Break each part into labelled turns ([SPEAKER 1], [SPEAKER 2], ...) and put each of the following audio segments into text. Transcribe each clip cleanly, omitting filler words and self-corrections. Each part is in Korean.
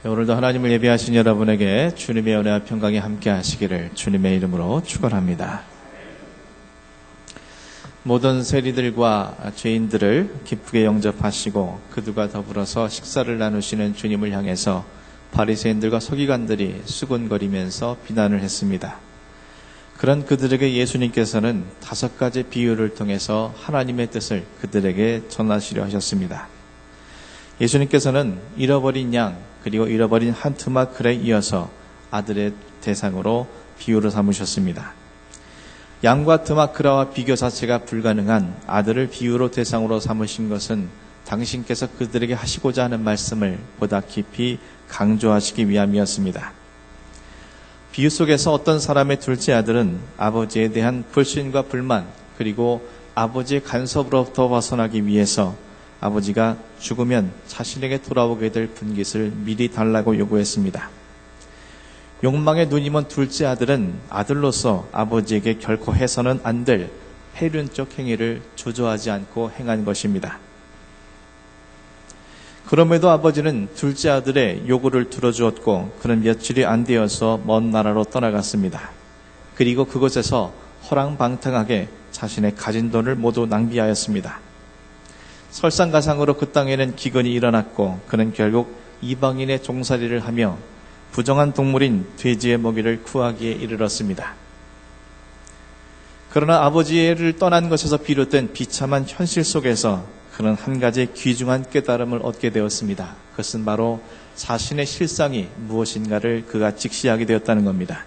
[SPEAKER 1] 오늘도 하나님을 예배하신 여러분에게 주님의 은혜와 평강이 함께 하시기를 주님의 이름으로 축원합니다. 모든 세리들과 죄인들을 기쁘게 영접하시고 그들과 더불어서 식사를 나누시는 주님을 향해서 바리새인들과 서기관들이 수군거리면서 비난을 했습니다. 그런 그들에게 예수님께서는 5가지 비유를 통해서 하나님의 뜻을 그들에게 전하시려 하셨습니다. 예수님께서는 잃어버린 양 그리고 잃어버린 한 트마클에 이어서 아들의 대상으로 비유를 삼으셨습니다. 양과 트마크라와 비교 자체가 불가능한 아들을 비유로 대상으로 삼으신 것은 당신께서 그들에게 하시고자 하는 말씀을 보다 깊이 강조하시기 위함이었습니다. 비유 속에서 어떤 사람의 둘째 아들은 아버지에 대한 불신과 불만 그리고 아버지의 간섭으로부터 벗어나기 위해서 아버지가 죽으면 자신에게 돌아오게 될 분깃을 미리 달라고 요구했습니다. 욕망의 눈이 먼 둘째 아들은 아들로서 아버지에게 결코 해서는 안 될 폐륜적 행위를 주저하지 않고 행한 것입니다. 그럼에도 아버지는 둘째 아들의 요구를 들어주었고 그는 며칠이 안 되어서 먼 나라로 떠나갔습니다. 그리고 그곳에서 허랑방탕하게 자신의 가진 돈을 모두 낭비하였습니다. 설상가상으로 그 땅에는 기근이 일어났고 그는 결국 이방인의 종살이를 하며 부정한 동물인 돼지의 먹이를 구하기에 이르렀습니다. 그러나 아버지를 떠난 것에서 비롯된 비참한 현실 속에서 그는 한 가지 귀중한 깨달음을 얻게 되었습니다. 그것은 바로 자신의 실상이 무엇인가를 그가 직시하게 되었다는 겁니다.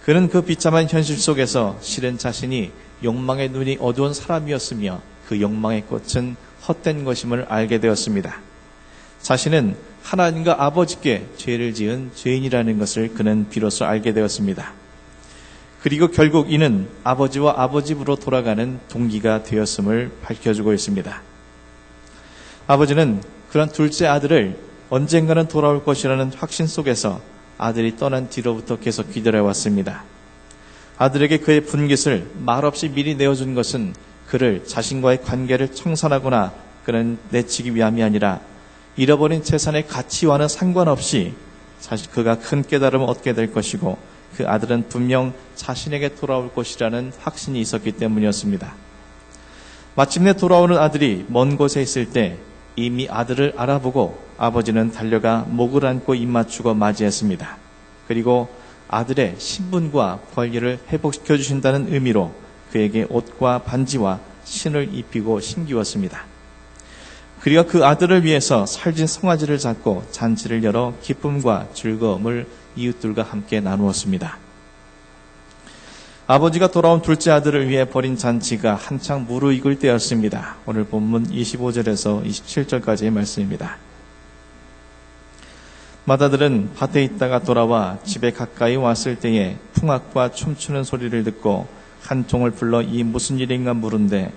[SPEAKER 1] 그는 그 비참한 현실 속에서 실은 자신이 욕망의 눈이 어두운 사람이었으며 그 욕망의 꽃은 헛된 것임을 알게 되었습니다. 자신은 하나님과 아버지께 죄를 지은 죄인이라는 것을 그는 비로소 알게 되었습니다. 그리고 결국 이는 아버지와 아버지부로 돌아가는 동기가 되었음을 밝혀주고 있습니다. 아버지는 그런 둘째 아들을 언젠가는 돌아올 것이라는 확신 속에서 아들이 떠난 뒤로부터 계속 기다려왔습니다. 아들에게 그의 분깃을 말없이 미리 내어준 것은 그를 자신과의 관계를 청산하거나 그는 내치기 위함이 아니라 잃어버린 재산의 가치와는 상관없이 사실 그가 큰 깨달음을 얻게 될 것이고 그 아들은 분명 자신에게 돌아올 것이라는 확신이 있었기 때문이었습니다. 마침내 돌아오는 아들이 먼 곳에 있을 때 이미 아들을 알아보고 아버지는 달려가 목을 안고 입 맞추고 맞이했습니다. 그리고 아들의 신분과 권리를 회복시켜 주신다는 의미로 그에게 옷과 반지와 신을 입히고 신기웠습니다. 그리고 그 아들을 위해서 살진 송아지를 잡고 잔치를 열어 기쁨과 즐거움을 이웃들과 함께 나누었습니다. 아버지가 돌아온 둘째 아들을 위해 벌인 잔치가 한창 무르익을 때였습니다. 오늘 본문 25절에서 27절까지의 말씀입니다. 맏아들은 밭에 있다가 돌아와 집에 가까이 왔을 때에 풍악과 춤추는 소리를 듣고 한 종을 불러 이 무슨 일인가 물은데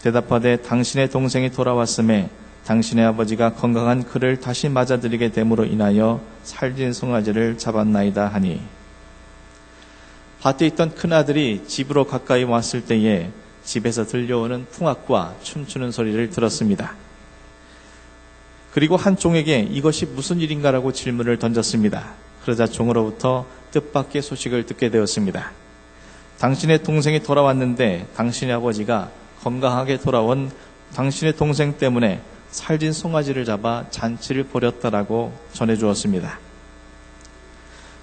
[SPEAKER 1] 대답하되 당신의 동생이 돌아왔음에 당신의 아버지가 건강한 그를 다시 맞아들이게 됨으로 인하여 살진 송아지를 잡았나이다 하니 밭에 있던 큰아들이 집으로 가까이 왔을 때에 집에서 들려오는 풍악과 춤추는 소리를 들었습니다. 그리고 한 종에게 이것이 무슨 일인가라고 질문을 던졌습니다. 그러자 종으로부터 뜻밖의 소식을 듣게 되었습니다. 당신의 동생이 돌아왔는데 당신의 아버지가 건강하게 돌아온 당신의 동생 때문에 살진 송아지를 잡아 잔치를 벌였다라고 전해주었습니다.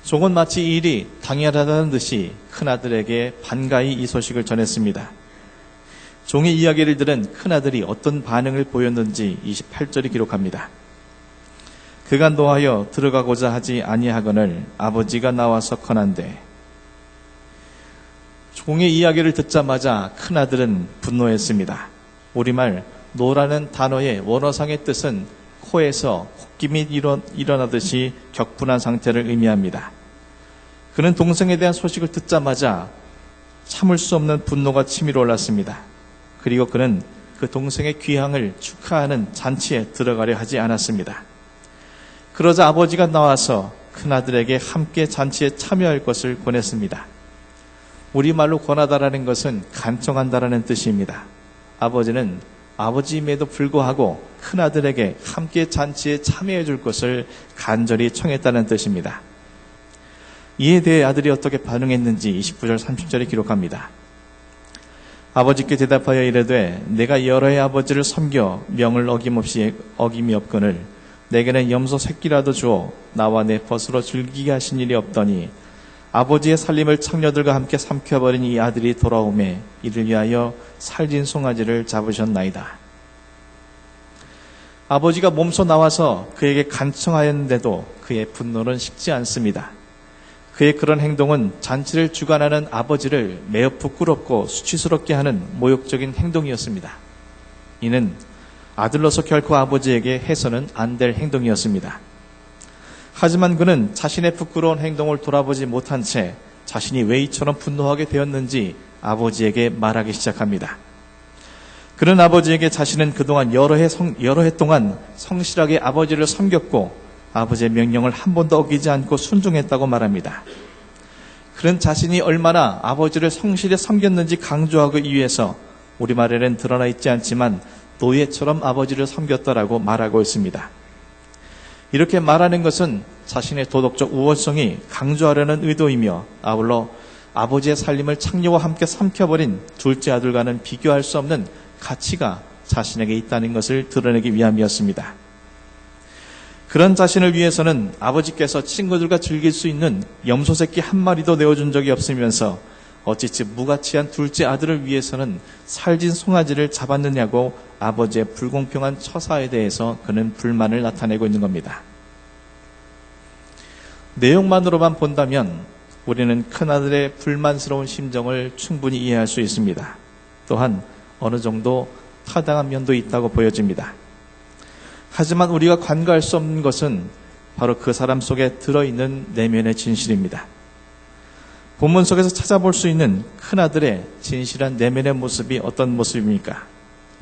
[SPEAKER 1] 종은 마치 이 일이 당연하다는 듯이 큰아들에게 반가이 이 소식을 전했습니다. 종의 이야기를 들은 큰아들이 어떤 반응을 보였는지 28절이 기록합니다. 그가 노하여 들어가고자 하지 아니하거늘 아버지가 나와서 권한대 종의 이야기를 듣자마자 큰아들은 분노했습니다. 우리말 노라는 단어의 원어상의 뜻은 코에서 콧김이 일어나듯이 격분한 상태를 의미합니다. 그는 동생에 대한 소식을 듣자마자 참을 수 없는 분노가 치밀어 올랐습니다. 그리고 그는 그 동생의 귀향을 축하하는 잔치에 들어가려 하지 않았습니다. 그러자 아버지가 나와서 큰아들에게 함께 잔치에 참여할 것을 권했습니다. 우리말로 권하다라는 것은 간청한다라는 뜻입니다. 아버지는 아버지임에도 불구하고 큰아들에게 함께 잔치에 참여해 줄 것을 간절히 청했다는 뜻입니다. 이에 대해 아들이 어떻게 반응했는지 29절 30절에 기록합니다. 아버지께 대답하여 이르되 내가 여러 해 아버지를 섬겨 명을 어김이 없거늘 내게는 염소 새끼라도 주어 나와 내 벗으로 즐기게 하신 일이 없더니 아버지의 살림을 창녀들과 함께 삼켜버린 이 아들이 돌아오매 이를 위하여 살진 송아지를 잡으셨나이다. 아버지가 몸소 나와서 그에게 간청하였는데도 그의 분노는 식지 않습니다. 그의 그런 행동은 잔치를 주관하는 아버지를 매우 부끄럽고 수치스럽게 하는 모욕적인 행동이었습니다. 이는 아들로서 결코 아버지에게 해서는 안 될 행동이었습니다. 하지만 그는 자신의 부끄러운 행동을 돌아보지 못한 채 자신이 왜 이처럼 분노하게 되었는지 아버지에게 말하기 시작합니다. 그런 아버지에게 자신은 그동안 여러 해 동안 성실하게 아버지를 섬겼고 아버지의 명령을 한 번도 어기지 않고 순종했다고 말합니다. 그런 자신이 얼마나 아버지를 성실히 섬겼는지 강조하기 위해서 우리말에는 드러나 있지 않지만 노예처럼 아버지를 섬겼다라고 말하고 있습니다. 이렇게 말하는 것은 자신의 도덕적 우월성이 강조하려는 의도이며 아울러 아버지의 살림을 창녀와 함께 삼켜버린 둘째 아들과는 비교할 수 없는 가치가 자신에게 있다는 것을 드러내기 위함이었습니다. 그런 자신을 위해서는 아버지께서 친구들과 즐길 수 있는 염소 새끼 한 마리도 내어준 적이 없으면서 어찌지 무가치한 둘째 아들을 위해서는 살진 송아지를 잡았느냐고 아버지의 불공평한 처사에 대해서 그는 불만을 나타내고 있는 겁니다. 내용만으로만 본다면 우리는 큰아들의 불만스러운 심정을 충분히 이해할 수 있습니다. 또한 어느 정도 타당한 면도 있다고 보여집니다. 하지만 우리가 간과할 수 없는 것은 바로 그 사람 속에 들어있는 내면의 진실입니다. 본문 속에서 찾아볼 수 있는 큰아들의 진실한 내면의 모습이 어떤 모습입니까?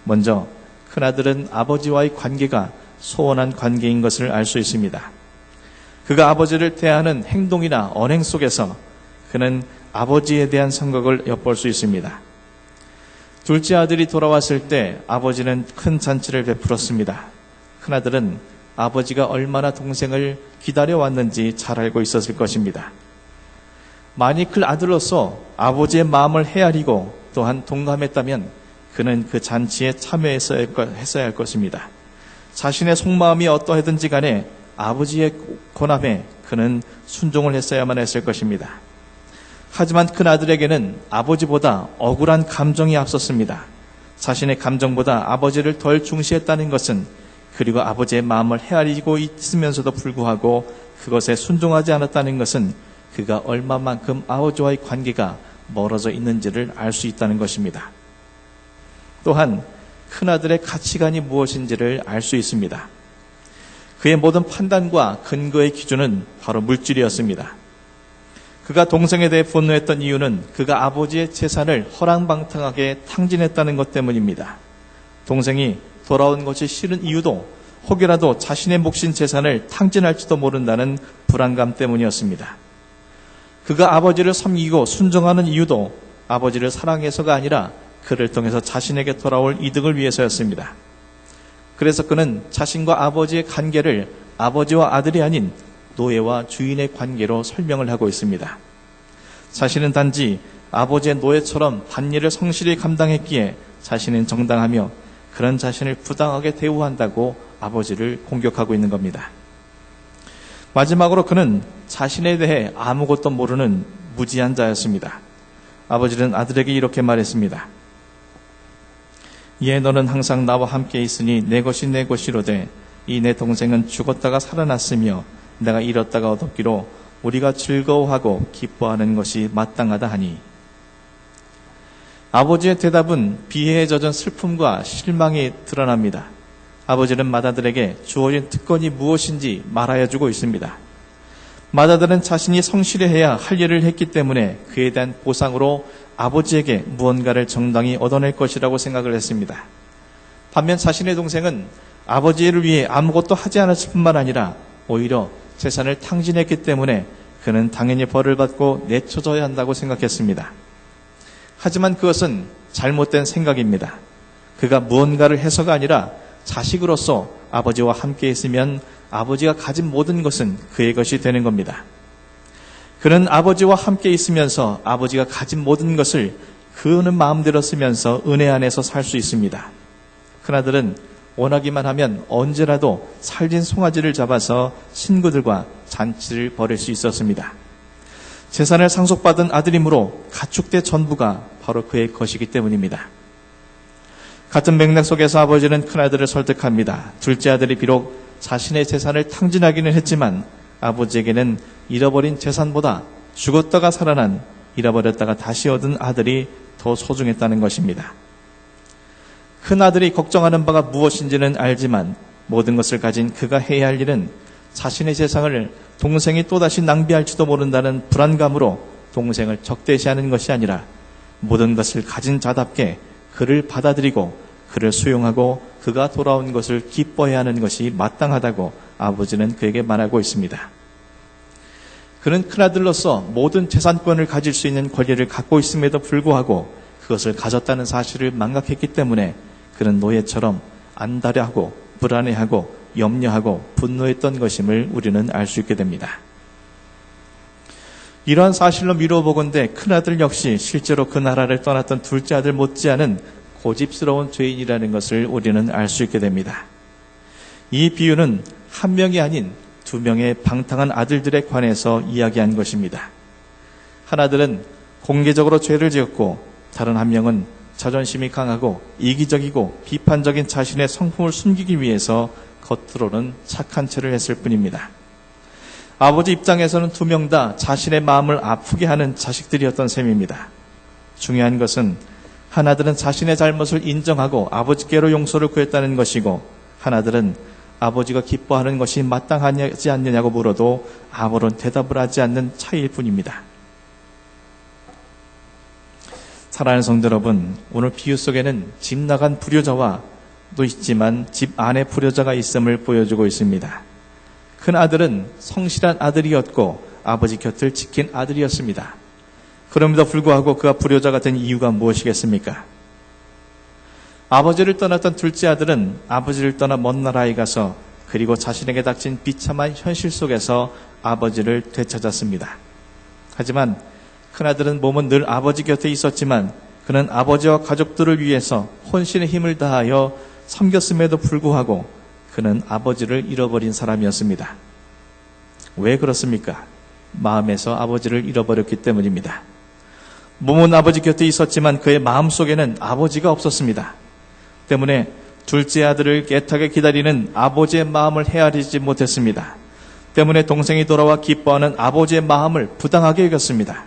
[SPEAKER 1] 먼저 큰아들은 아버지와의 관계가 소원한 관계인 것을 알 수 있습니다. 그가 아버지를 대하는 행동이나 언행 속에서 그는 아버지에 대한 생각을 엿볼 수 있습니다. 둘째 아들이 돌아왔을 때 아버지는 큰 잔치를 베풀었습니다. 큰아들은 아버지가 얼마나 동생을 기다려왔는지 잘 알고 있었을 것입니다. 만일 그 아들로서 아버지의 마음을 헤아리고 또한 동감했다면 그는 그 잔치에 참여했어야 할 것입니다. 자신의 속마음이 어떠하든지 간에 아버지의 권함에 그는 순종을 했어야만 했을 것입니다. 하지만 큰아들에게는 아버지보다 억울한 감정이 앞섰습니다. 자신의 감정보다 아버지를 덜 중시했다는 것은 그리고 아버지의 마음을 헤아리고 있으면서도 불구하고 그것에 순종하지 않았다는 것은 그가 얼마만큼 아버지와의 관계가 멀어져 있는지를 알 수 있다는 것입니다. 또한 큰아들의 가치관이 무엇인지를 알 수 있습니다. 그의 모든 판단과 근거의 기준은 바로 물질이었습니다. 그가 동생에 대해 분노했던 이유는 그가 아버지의 재산을 허랑방탕하게 탕진했다는 것 때문입니다. 동생이 돌아온 것이 싫은 이유도 혹여라도 자신의 몫인 재산을 탕진할지도 모른다는 불안감 때문이었습니다. 그가 아버지를 섬기고 순종하는 이유도 아버지를 사랑해서가 아니라 그를 통해서 자신에게 돌아올 이득을 위해서였습니다. 그래서 그는 자신과 아버지의 관계를 아버지와 아들이 아닌 노예와 주인의 관계로 설명을 하고 있습니다. 자신은 단지 아버지의 노예처럼 밭일을 성실히 감당했기에 자신은 정당하며 그런 자신을 부당하게 대우한다고 아버지를 공격하고 있는 겁니다. 마지막으로 그는 자신에 대해 아무것도 모르는 무지한 자였습니다. 아버지는 아들에게 이렇게 말했습니다. 이에 너는 항상 나와 함께 있으니 내 것이 내 것이로되 이 내 동생은 죽었다가 살아났으며 내가 잃었다가 얻었기로 우리가 즐거워하고 기뻐하는 것이 마땅하다 하니. 아버지의 대답은 비애에 젖은 슬픔과 실망이 드러납니다. 아버지는 맏아들에게 주어진 특권이 무엇인지 말하여 주고 있습니다. 맏아들은 자신이 성실해야 할 일을 했기 때문에 그에 대한 보상으로 아버지에게 무언가를 정당히 얻어낼 것이라고 생각을 했습니다. 반면 자신의 동생은 아버지를 위해 아무것도 하지 않았을 뿐만 아니라 오히려 재산을 탕진했기 때문에 그는 당연히 벌을 받고 내쳐져야 한다고 생각했습니다. 하지만 그것은 잘못된 생각입니다. 그가 무언가를 해서가 아니라 자식으로서 아버지와 함께 있으면 아버지가 가진 모든 것은 그의 것이 되는 겁니다. 그는 아버지와 함께 있으면서 아버지가 가진 모든 것을 그는 마음대로 쓰면서 은혜 안에서 살 수 있습니다. 큰아들은 원하기만 하면 언제라도 살진 송아지를 잡아서 친구들과 잔치를 벌일 수 있었습니다. 재산을 상속받은 아들이므로 가축대 전부가 바로 그의 것이기 때문입니다. 같은 맥락 속에서 아버지는 큰아들을 설득합니다. 둘째 아들이 비록 자신의 재산을 탕진하기는 했지만 아버지에게는 잃어버린 재산보다 죽었다가 살아난, 잃어버렸다가 다시 얻은 아들이 더 소중했다는 것입니다. 큰아들이 걱정하는 바가 무엇인지는 알지만 모든 것을 가진 그가 해야 할 일은 자신의 재산을 동생이 또다시 낭비할지도 모른다는 불안감으로 동생을 적대시하는 것이 아니라 모든 것을 가진 자답게 그를 받아들이고 그를 수용하고 그가 돌아온 것을 기뻐해야 하는 것이 마땅하다고 아버지는 그에게 말하고 있습니다. 그는 큰아들로서 모든 재산권을 가질 수 있는 권리를 갖고 있음에도 불구하고 그것을 가졌다는 사실을 망각했기 때문에 그는 노예처럼 안달하고 불안해하고 염려하고 분노했던 것임을 우리는 알 수 있게 됩니다. 이러한 사실로 미루어보건대 큰아들 역시 실제로 그 나라를 떠났던 둘째 아들 못지않은 고집스러운 죄인이라는 것을 우리는 알 수 있게 됩니다. 이 비유는 한 명이 아닌 두 명의 방탕한 아들들에 관해서 이야기한 것입니다. 한 아들은 공개적으로 죄를 지었고 다른 한 명은 자존심이 강하고 이기적이고 비판적인 자신의 성품을 숨기기 위해서 겉으로는 착한 체를 했을 뿐입니다. 아버지 입장에서는 두 명 다 자신의 마음을 아프게 하는 자식들이었던 셈입니다. 중요한 것은 한 아들은 자신의 잘못을 인정하고 아버지께로 용서를 구했다는 것이고 한 아들은 아버지가 기뻐하는 것이 마땅하지 않느냐고 물어도 아무런 대답을 하지 않는 차이일 뿐입니다. 사랑하는 성도 여러분, 오늘 비유 속에는 집 나간 불효자와도 있지만 집 안에 불효자가 있음을 보여주고 있습니다. 큰 아들은 성실한 아들이었고 아버지 곁을 지킨 아들이었습니다. 그럼에도 불구하고 그가 불효자가 된 이유가 무엇이겠습니까? 아버지를 떠났던 둘째 아들은 아버지를 떠나 먼 나라에 가서 그리고 자신에게 닥친 비참한 현실 속에서 아버지를 되찾았습니다. 하지만 큰아들은 몸은 늘 아버지 곁에 있었지만 그는 아버지와 가족들을 위해서 혼신의 힘을 다하여 섬겼음에도 불구하고 그는 아버지를 잃어버린 사람이었습니다. 왜 그렇습니까? 마음에서 아버지를 잃어버렸기 때문입니다. 몸은 아버지 곁에 있었지만 그의 마음속에는 아버지가 없었습니다. 때문에 둘째 아들을 애타게 기다리는 아버지의 마음을 헤아리지 못했습니다. 때문에 동생이 돌아와 기뻐하는 아버지의 마음을 부당하게 여겼습니다.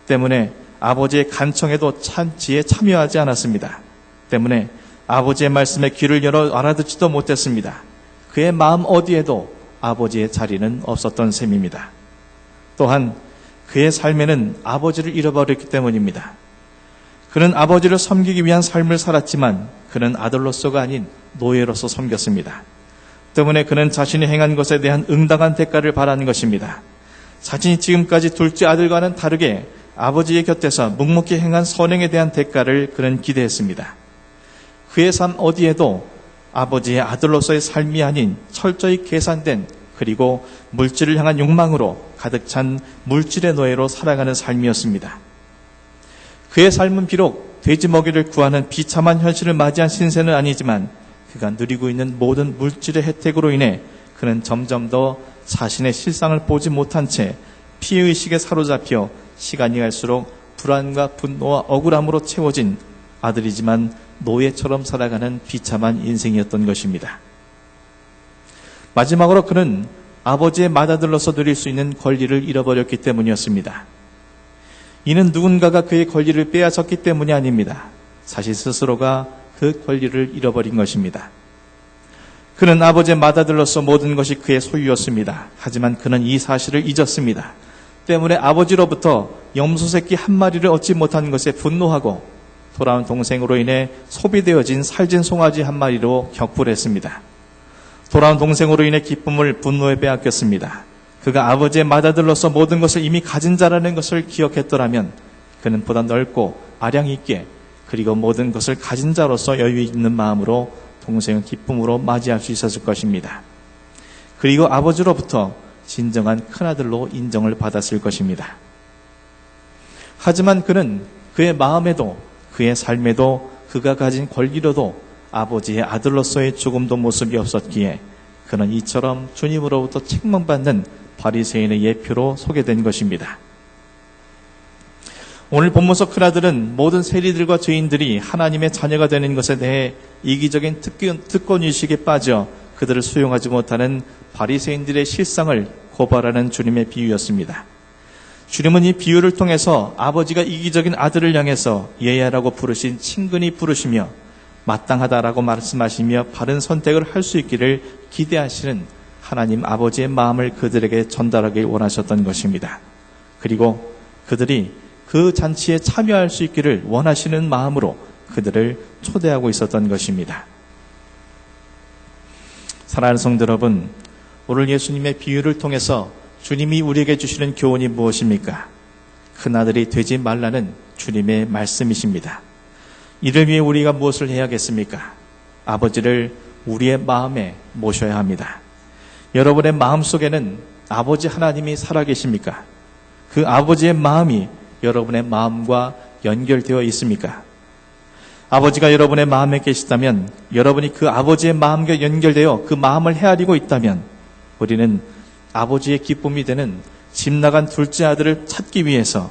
[SPEAKER 1] 때문에 아버지의 간청에도 찬치에 참여하지 않았습니다. 때문에 아버지의 말씀에 귀를 열어 알아듣지도 못했습니다. 그의 마음 어디에도 아버지의 자리는 없었던 셈입니다. 또한 그의 삶에는 아버지를 잃어버렸기 때문입니다. 그는 아버지를 섬기기 위한 삶을 살았지만 그는 아들로서가 아닌 노예로서 섬겼습니다. 때문에 그는 자신이 행한 것에 대한 응당한 대가를 바라는 것입니다. 자신이 지금까지 둘째 아들과는 다르게 아버지의 곁에서 묵묵히 행한 선행에 대한 대가를 그는 기대했습니다. 그의 삶 어디에도 아버지의 아들로서의 삶이 아닌 철저히 계산된 그리고 물질을 향한 욕망으로 가득 찬 물질의 노예로 살아가는 삶이었습니다. 그의 삶은 비록 돼지먹이를 구하는 비참한 현실을 맞이한 신세는 아니지만 그가 누리고 있는 모든 물질의 혜택으로 인해 그는 점점 더 자신의 실상을 보지 못한 채 피해의식에 사로잡혀 시간이 갈수록 불안과 분노와 억울함으로 채워진 아들이지만 노예처럼 살아가는 비참한 인생이었던 것입니다. 마지막으로 그는 아버지의 맏아들로서 누릴 수 있는 권리를 잃어버렸기 때문이었습니다. 이는 누군가가 그의 권리를 빼앗았기 때문이 아닙니다. 자신 스스로가 그 권리를 잃어버린 것입니다. 그는 아버지의 맏아들로서 모든 것이 그의 소유였습니다. 하지만 그는 이 사실을 잊었습니다. 때문에 아버지로부터 염소 새끼 한 마리를 얻지 못한 것에 분노하고 돌아온 동생으로 인해 소비되어진 살진 송아지 한 마리로 격분했습니다. 돌아온 동생으로 인해 기쁨을 분노에 빼앗겼습니다. 그가 아버지의 맏아들로서 모든 것을 이미 가진 자라는 것을 기억했더라면 그는 보다 넓고 아량 있게 그리고 모든 것을 가진 자로서 여유 있는 마음으로 동생을 기쁨으로 맞이할 수 있었을 것입니다. 그리고 아버지로부터 진정한 큰아들로 인정을 받았을 것입니다. 하지만 그는 그의 마음에도 그의 삶에도 그가 가진 권리로도 아버지의 아들로서의 조금도 모습이 없었기에 그는 이처럼 주님으로부터 책망받는 바리새인의 예표로 소개된 것입니다. 오늘 본문서 큰아들은 모든 세리들과 죄인들이 하나님의 자녀가 되는 것에 대해 이기적인 특권의식에 빠져 그들을 수용하지 못하는 바리새인들의 실상을 고발하는 주님의 비유였습니다. 주님은 이 비유를 통해서 아버지가 이기적인 아들을 향해서 예야라고 부르신 친근히 부르시며 마땅하다라고 말씀하시며 바른 선택을 할 수 있기를 기대하시는 하나님 아버지의 마음을 그들에게 전달하길 원하셨던 것입니다. 그리고 그들이 그 잔치에 참여할 수 있기를 원하시는 마음으로 그들을 초대하고 있었던 것입니다. 사랑하는 성도 여러분, 오늘 예수님의 비유를 통해서 주님이 우리에게 주시는 교훈이 무엇입니까? 큰아들이 되지 말라는 주님의 말씀이십니다. 이를 위해 우리가 무엇을 해야겠습니까? 아버지를 우리의 마음에 모셔야 합니다. 여러분의 마음속에는 아버지 하나님이 살아계십니까? 그 아버지의 마음이 여러분의 마음과 연결되어 있습니까? 아버지가 여러분의 마음에 계시다면, 여러분이 그 아버지의 마음과 연결되어 그 마음을 헤아리고 있다면, 우리는 아버지의 기쁨이 되는 집 나간 둘째 아들을 찾기 위해서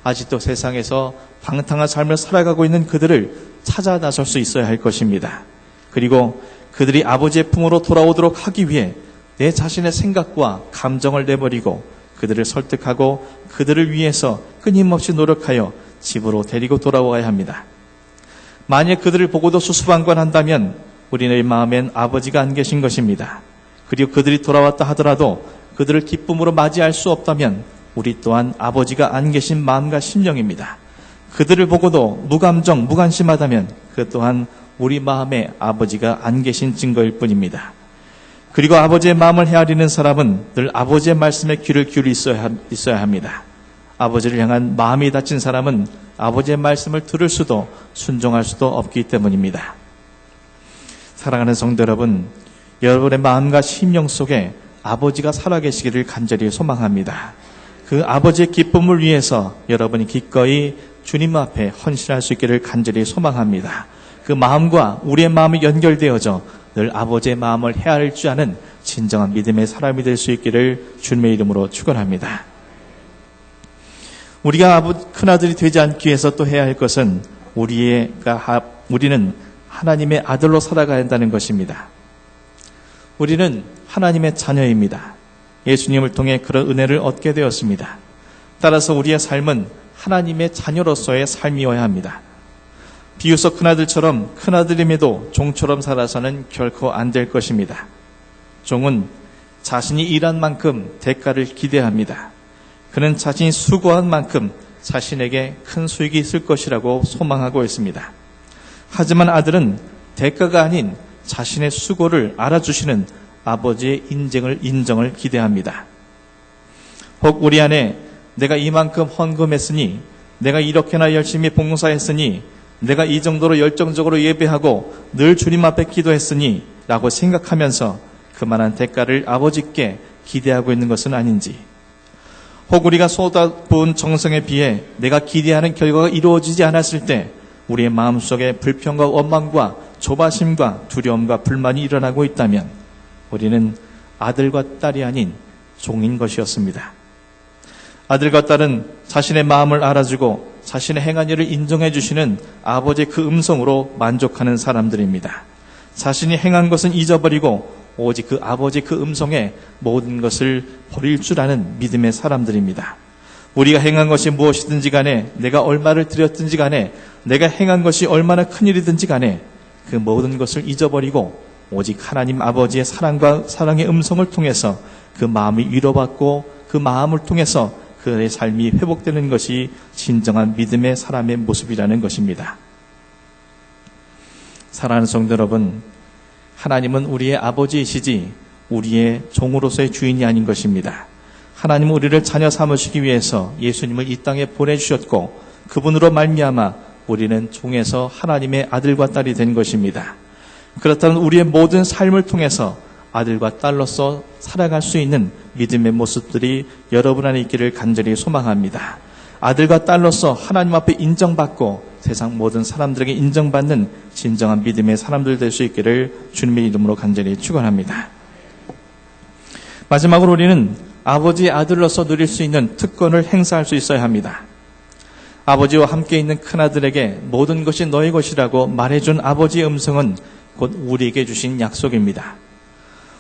[SPEAKER 1] 아직도 세상에서 방탕한 삶을 살아가고 있는 그들을 찾아 나설 수 있어야 할 것입니다. 그리고 그들이 아버지의 품으로 돌아오도록 하기 위해 내 자신의 생각과 감정을 내버리고 그들을 설득하고 그들을 위해서 끊임없이 노력하여 집으로 데리고 돌아와야 합니다. 만약 그들을 보고도 수수방관한다면 우리의 마음엔 아버지가 안 계신 것입니다. 그리고 그들이 돌아왔다 하더라도 그들을 기쁨으로 맞이할 수 없다면 우리 또한 아버지가 안 계신 마음과 심령입니다. 그들을 보고도 무감정, 무관심하다면 그 또한 우리 마음에 아버지가 안 계신 증거일 뿐입니다. 그리고 아버지의 마음을 헤아리는 사람은 늘 아버지의 말씀에 귀를 기울여 있어야 합니다. 아버지를 향한 마음이 닫힌 사람은 아버지의 말씀을 들을 수도 순종할 수도 없기 때문입니다. 사랑하는 성도 여러분, 여러분의 마음과 심령 속에 아버지가 살아계시기를 간절히 소망합니다. 그 아버지의 기쁨을 위해서 여러분이 기꺼이 주님 앞에 헌신할 수 있기를 간절히 소망합니다. 그 마음과 우리의 마음이 연결되어져 늘 아버지의 마음을 헤아릴 줄 아는 진정한 믿음의 사람이 될 수 있기를 주님의 이름으로 축원합니다. 우리가 큰아들이 되지 않기 위해서 또 해야 할 것은 우리는 하나님의 아들로 살아가야 한다는 것입니다. 우리는 하나님의 자녀입니다. 예수님을 통해 그런 은혜를 얻게 되었습니다. 따라서 우리의 삶은 하나님의 자녀로서의 삶이어야 합니다. 비유서 큰아들처럼 큰아들임에도 종처럼 살아서는 결코 안 될 것입니다. 종은 자신이 일한 만큼 대가를 기대합니다. 그는 자신이 수고한 만큼 자신에게 큰 수익이 있을 것이라고 소망하고 있습니다. 하지만 아들은 대가가 아닌 자신의 수고를 알아주시는 아버지의 인정을 기대합니다. 혹 우리 안에 내가 이만큼 헌금했으니, 내가 이렇게나 열심히 봉사했으니, 내가 이 정도로 열정적으로 예배하고 늘 주님 앞에 기도했으니 라고 생각하면서 그만한 대가를 아버지께 기대하고 있는 것은 아닌지, 혹 우리가 쏟아부은 정성에 비해 내가 기대하는 결과가 이루어지지 않았을 때 우리의 마음속에 불평과 원망과 조바심과 두려움과 불만이 일어나고 있다면 우리는 아들과 딸이 아닌 종인 것이었습니다. 아들과 딸은 자신의 마음을 알아주고 자신의 행한 일을 인정해 주시는 아버지의 그 음성으로 만족하는 사람들입니다. 자신이 행한 것은 잊어버리고 오직 그 아버지의 그 음성에 모든 것을 버릴 줄 아는 믿음의 사람들입니다. 우리가 행한 것이 무엇이든지 간에, 내가 얼마를 드렸든지 간에, 내가 행한 것이 얼마나 큰일이든지 간에 그 모든 것을 잊어버리고 오직 하나님 아버지의 사랑의 음성을 통해서 그 마음이 위로받고 그 마음을 통해서 그의 삶이 회복되는 것이 진정한 믿음의 사람의 모습이라는 것입니다. 사랑하는 성도 여러분, 하나님은 우리의 아버지이시지 우리의 종으로서의 주인이 아닌 것입니다. 하나님은 우리를 자녀 삼으시기 위해서 예수님을 이 땅에 보내주셨고 그분으로 말미암아 우리는 종에서 하나님의 아들과 딸이 된 것입니다. 그렇다면 우리의 모든 삶을 통해서 아들과 딸로서 살아갈 수 있는 믿음의 모습들이 여러분 안에 있기를 간절히 소망합니다. 아들과 딸로서 하나님 앞에 인정받고 세상 모든 사람들에게 인정받는 진정한 믿음의 사람들 될 수 있기를 주님의 이름으로 간절히 축원합니다. 마지막으로 우리는 아버지의 아들로서 누릴 수 있는 특권을 행사할 수 있어야 합니다. 아버지와 함께 있는 큰아들에게 모든 것이 너의 것이라고 말해준 아버지의 음성은 곧 우리에게 주신 약속입니다.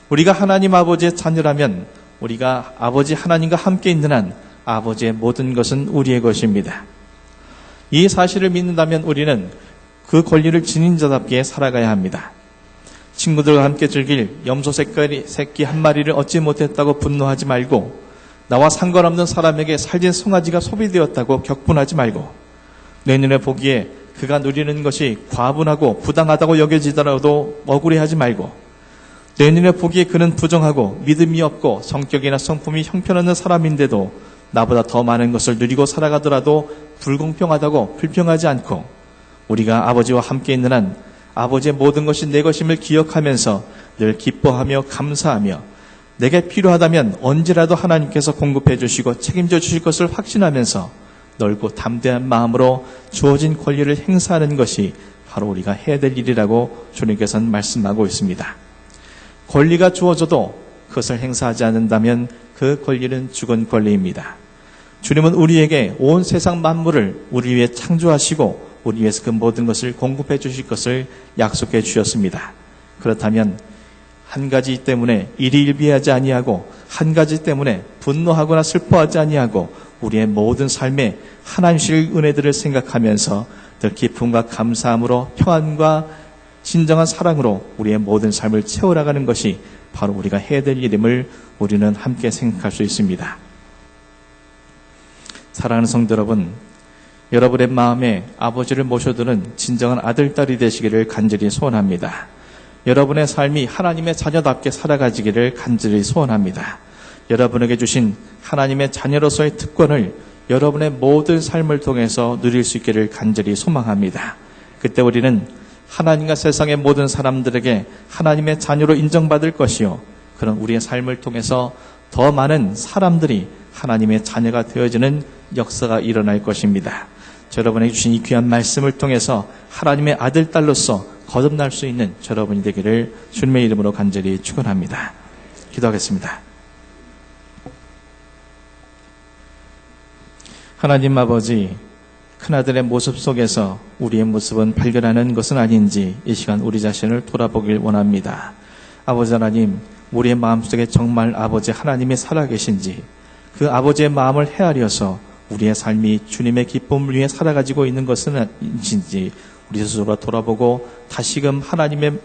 [SPEAKER 1] 우리가 하나님 아버지의 자녀라면 우리가 아버지 하나님과 함께 있는 한 아버지의 모든 것은 우리의 것입니다. 이 사실을 믿는다면 우리는 그 권리를 지닌 자답게 살아가야 합니다. 친구들과 함께 즐길 염소 새끼 한 마리를 얻지 못했다고 분노하지 말고, 나와 상관없는 사람에게 살찐 송아지가 소비되었다고 격분하지 말고, 내 눈에 보기에 그가 누리는 것이 과분하고 부당하다고 여겨지더라도 억울해하지 말고, 내 눈에 보기에 그는 부정하고 믿음이 없고 성격이나 성품이 형편없는 사람인데도 나보다 더 많은 것을 누리고 살아가더라도 불공평하다고 불평하지 않고, 우리가 아버지와 함께 있는 한 아버지의 모든 것이 내 것임을 기억하면서 늘 기뻐하며 감사하며, 내게 필요하다면 언제라도 하나님께서 공급해 주시고 책임져 주실 것을 확신하면서 넓고 담대한 마음으로 주어진 권리를 행사하는 것이 바로 우리가 해야 될 일이라고 주님께서는 말씀하고 있습니다. 권리가 주어져도 그것을 행사하지 않는다면 그 권리는 죽은 권리입니다. 주님은 우리에게 온 세상 만물을 우리 위해 창조하시고 우리 위해서 그 모든 것을 공급해 주실 것을 약속해 주셨습니다. 그렇다면 한 가지 때문에 일희일비하지 아니하고, 한 가지 때문에 분노하거나 슬퍼하지 아니하고, 우리의 모든 삶에 하나님의 은혜들을 생각하면서 늘 기쁨과 감사함으로 평안과 진정한 사랑으로 우리의 모든 삶을 채워나가는 것이 바로 우리가 해야 될 일임을 우리는 함께 생각할 수 있습니다. 사랑하는 성도 여러분, 여러분의 마음에 아버지를 모셔두는 진정한 아들, 딸이 되시기를 간절히 소원합니다. 여러분의 삶이 하나님의 자녀답게 살아가지기를 간절히 소원합니다. 여러분에게 주신 하나님의 자녀로서의 특권을 여러분의 모든 삶을 통해서 누릴 수 있기를 간절히 소망합니다. 그때 우리는 하나님과 세상의 모든 사람들에게 하나님의 자녀로 인정받을 것이요, 그런 우리의 삶을 통해서 더 많은 사람들이 하나님의 자녀가 되어지는 역사가 일어날 것입니다. 여러분에게 주신 이 귀한 말씀을 통해서 하나님의 아들, 딸로서 거듭날 수 있는 여러분이 되기를 주님의 이름으로 간절히 축원합니다. 기도하겠습니다. 하나님 아버지, 큰아들의 모습 속에서 우리의 모습은 발견하는 것은 아닌지 이 시간 우리 자신을 돌아보길 원합니다. 아버지 하나님, 우리의 마음속에 정말 아버지 하나님이 살아계신지, 그 아버지의 마음을 헤아려서 우리의 삶이 주님의 기쁨을 위해 살아가지고 있는 것은 아닌지 우리 스스로가 돌아보고 다시금 하나님의